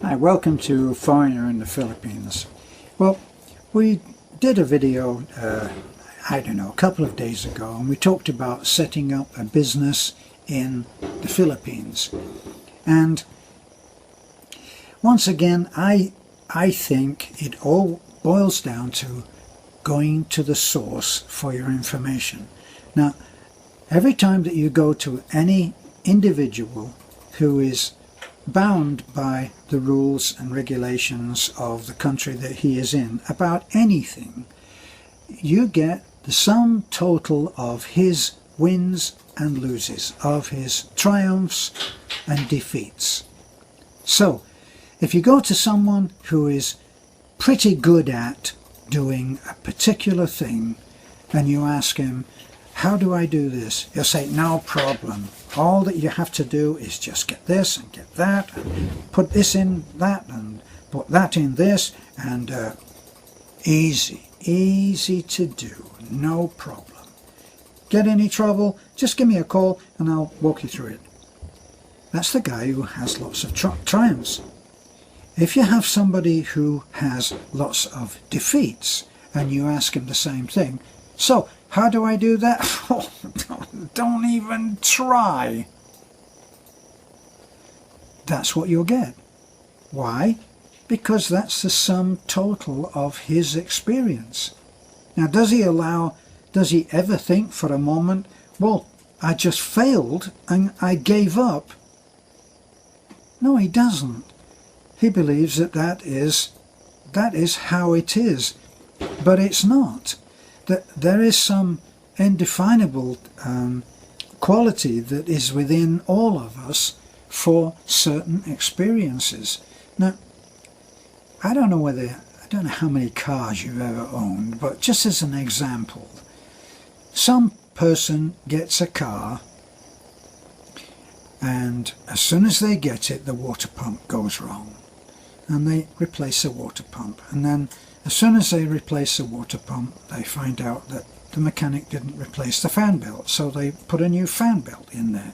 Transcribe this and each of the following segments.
Hi, welcome to Foreigner in the Philippines. Well, we did a video, I don't know, a couple of days ago, and we talked about setting up a business in the Philippines. And once again, I think it all boils down to going to the source for your information. Now, every time that you go to any individual who is bound by the rules and regulations of the country that he is in about anything, you get the sum total of his wins and loses, of his triumphs and defeats. So, if you go to someone who is pretty good at doing a particular thing and you ask him, how do I do this? He'll say, no problem. All that you have to do is just get this and get that, and put this in that, and put that in this, and easy to do, no problem. Get any trouble, just give me a call and I'll walk you through it. That's the guy who has lots of triumphs. If you have somebody who has lots of defeats and you ask him the same thing, so how do I do that? Oh, don't even try. That's what you'll get. Why? Because that's the sum total of his experience. Now, does he ever think for a moment, well, I just failed and I gave up? No, he doesn't. He believes that is how it is, but it's not. That there is some indefinable quality that is within all of us for certain experiences. Now, I don't know how many cars you've ever owned, but just as an example, some person gets a car and as soon as they get it, the water pump goes wrong and they replace the water pump, and then as soon as they replace the water pump, they find out that the mechanic didn't replace the fan belt, so they put a new fan belt in there.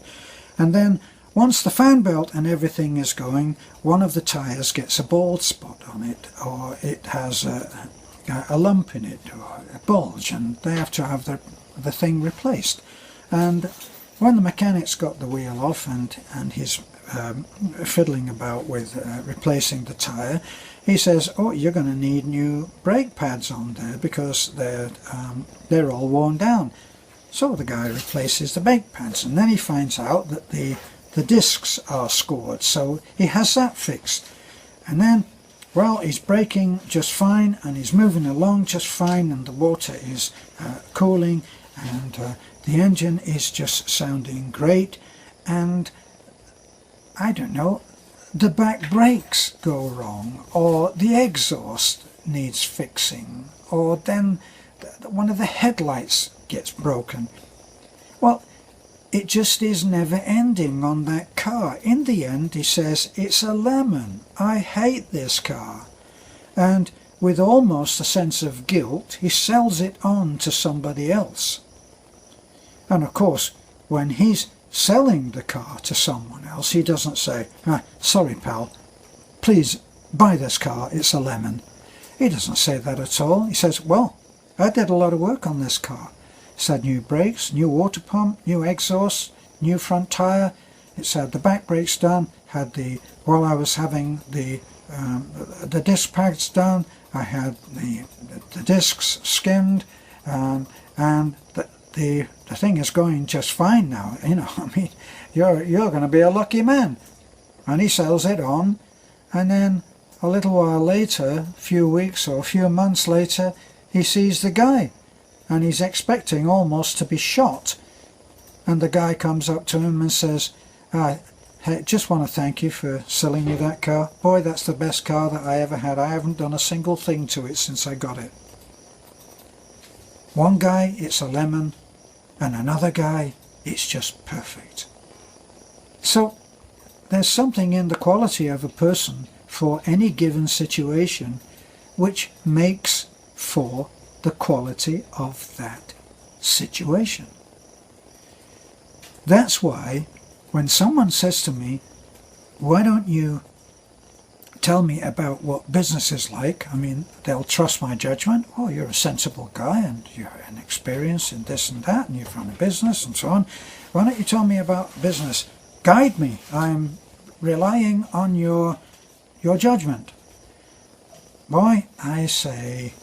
And then once the fan belt and everything is going, one of the tyres gets a bald spot on it, or it has a lump in it, or a bulge, and they have to have the thing replaced. And when the mechanic's got the wheel off and he's fiddling about with replacing the tyre, he says, oh, you're going to need new brake pads on there because they're all worn down. So the guy replaces the brake pads, and then he finds out that the discs are scored, so he has that fixed. And then, well, he's braking just fine and he's moving along just fine, and the water is cooling, and the engine is just sounding great, and I don't know, the back brakes go wrong, or the exhaust needs fixing, or then one of the headlights gets broken. Well, it just is never ending on that car. In the end, he says, it's a lemon. I hate this car. And with almost a sense of guilt, he sells it on to somebody else. And of course, when he's selling the car to someone else, he doesn't say, sorry pal, please buy this car, it's a lemon. He doesn't say that at all. He says, well, I did a lot of work on this car. It's had new brakes, new water pump, new exhaust, new front tyre. It's had the back brakes done, while I was having the disc pads done, I had the discs skimmed, and the thing is going just fine now. You know, I mean, you're going to be a lucky man. And he sells it on, and then a little while later, a few weeks or a few months later, he sees the guy, and he's expecting almost to be shot. And the guy comes up to him and says, hey, just want to thank you for selling me that car. Boy, that's the best car that I ever had. I haven't done a single thing to it since I got it. One guy, it's a lemon, and another guy, it's just perfect. So there's something in the quality of a person for any given situation which makes for the quality of that situation. That's why when someone says to me, why don't you tell me about what business is like. I mean, they'll trust my judgment. Oh, you're a sensible guy and you're an experience in this and that and you've run a business and so on. Why don't you tell me about business? Guide me. I'm relying on your judgment. Boy, I say,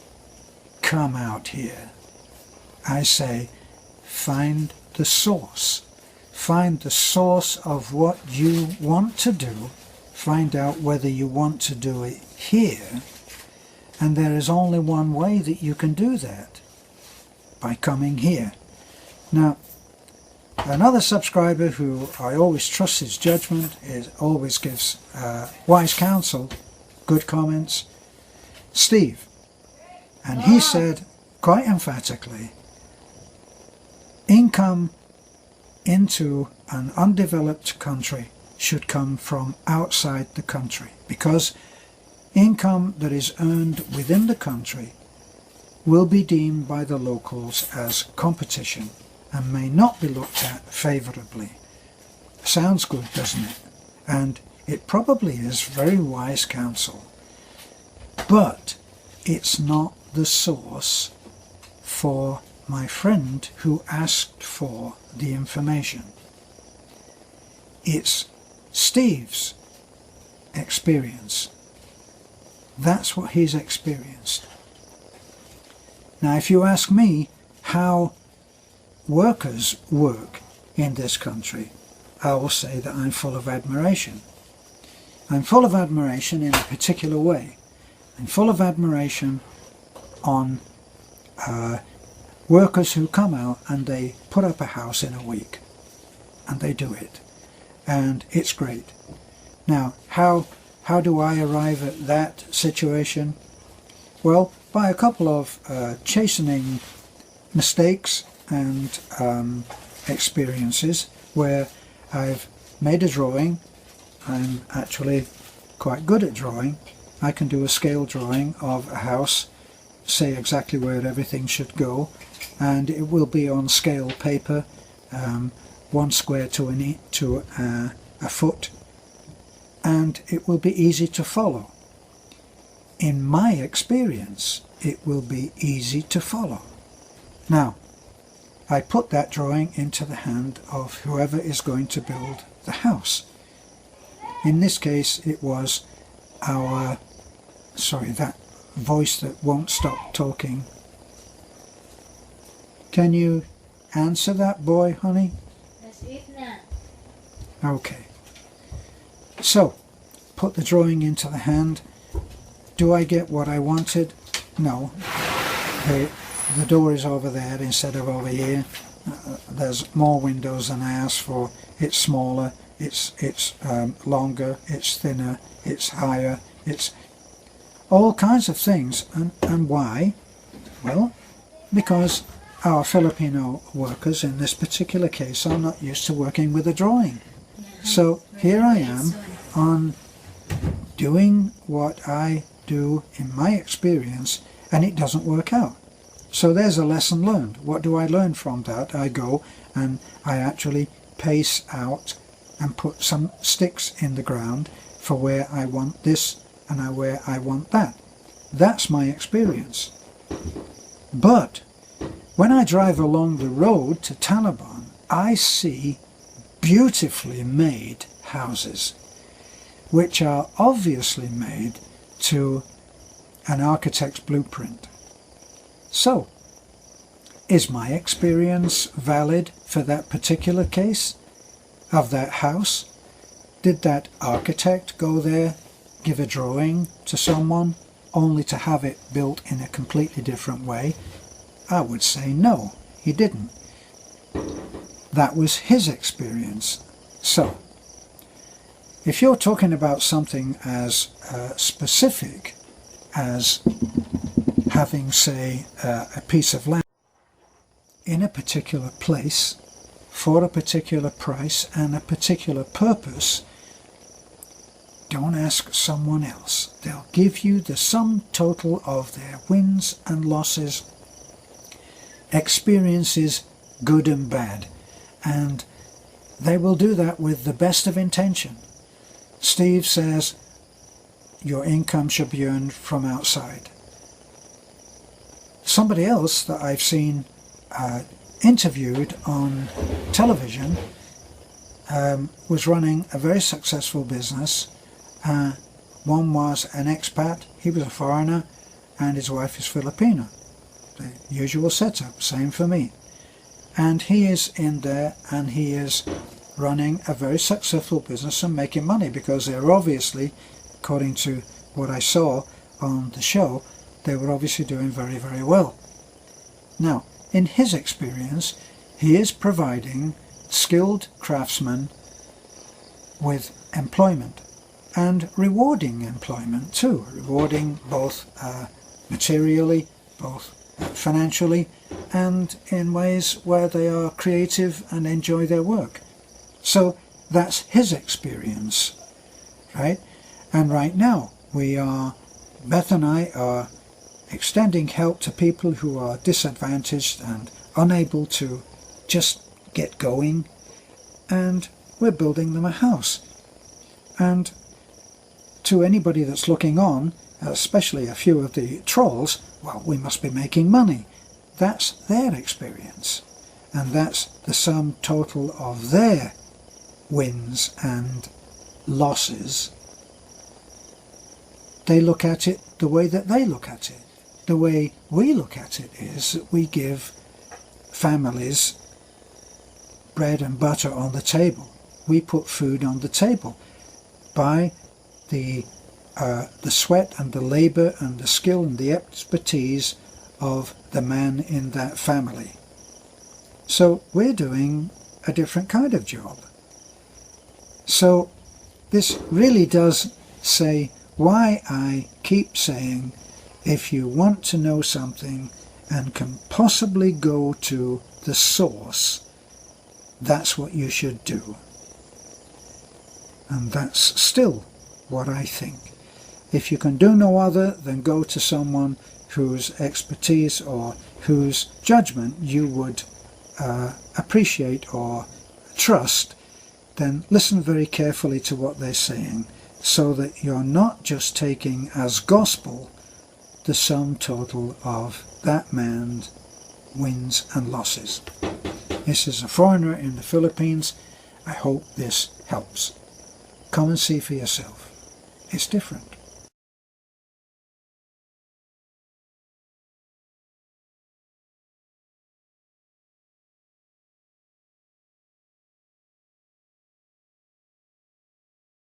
come out here. I say, find the source. Find the source of what you want to do. Find out whether you want to do it here. And there is only one way that you can do that. By coming here. Now, another subscriber who I always trust his judgment, always gives wise counsel, good comments, Steve. And he said quite emphatically, income into an undeveloped country should come from outside the country, because income that is earned within the country will be deemed by the locals as competition and may not be looked at favourably. Sounds good, doesn't it? And it probably is very wise counsel. But it's not the source for my friend who asked for the information. It's Steve's experience. That's what he's experienced. Now, if you ask me how workers work in this country, I will say that I'm full of admiration. I'm full of admiration in a particular way. I'm full of admiration on workers who come out and they put up a house in a week. And they do it. And it's great. Now, how do I arrive at that situation? Well, by a couple of chastening mistakes and experiences where I've made a drawing. I'm actually quite good at drawing. I can do a scale drawing of a house, say exactly where everything should go, and it will be on scale paper, 1 square to a foot, and it will be easy to follow. In my experience, it will be easy to follow. Now, I put that drawing into the hand of whoever is going to build the house. In this case, it was our, that voice that won't stop talking. Can you answer that, boy, honey? That's it now. Okay. So, put the drawing into the hand. Do I get what I wanted? No. The door is over there instead of over here. There's more windows than I asked for. It's smaller, it's longer, it's thinner, it's higher, it's all kinds of things. And why? Well, because our Filipino workers in this particular case are not used to working with a drawing. So here I am on doing what I do in my experience, and it doesn't work out. So there's a lesson learned. What do I learn from that? I go and I actually pace out and put some sticks in the ground for where I want this and where I want that. That's my experience. But when I drive along the road to Taliban, I see beautifully made houses, which are obviously made to an architect's blueprint. So, is my experience valid for that particular case of that house? Did that architect go there, give a drawing to someone, only to have it built in a completely different way? I would say no, he didn't. That was his experience. So, if you're talking about something as specific as having, say, a piece of land in a particular place for a particular price and a particular purpose, don't ask someone else. They'll give you the sum total of their wins and losses, experiences, good and bad, and they will do that with the best of intention. Steve says, your income should be earned from outside. Somebody else that I've seen interviewed on television was running a very successful business. One was an expat, he was a foreigner, and his wife is Filipina. The usual setup, same for me. And he is in there and he is running a very successful business and making money, because they're obviously, according to what I saw on the show, they were obviously doing very, very well. Now, in his experience, he is providing skilled craftsmen with employment, and rewarding employment too, rewarding both materially, both financially, and in ways where they are creative and enjoy their work. So that's his experience, right? And right now Beth and I are extending help to people who are disadvantaged and unable to just get going, and we're building them a house. And to anybody that's looking on, especially a few of the trolls, well, we must be making money. That's their experience, and that's the sum total of their wins and losses. They look at it the way that they look at it. The way we look at it is that we give families bread and butter on the table. We put food on the table by the sweat and the labour and the skill and the expertise of the man in that family. So we're doing a different kind of job. So this really does say why I keep saying, if you want to know something and can possibly go to the source, that's what you should do. And that's still what I think. If you can do no other, then go to someone whose expertise or whose judgment you would appreciate or trust. Then listen very carefully to what they're saying, so that you're not just taking as gospel the sum total of that man's wins and losses. This is a foreigner in the Philippines. I hope this helps. Come and see for yourself. It's different.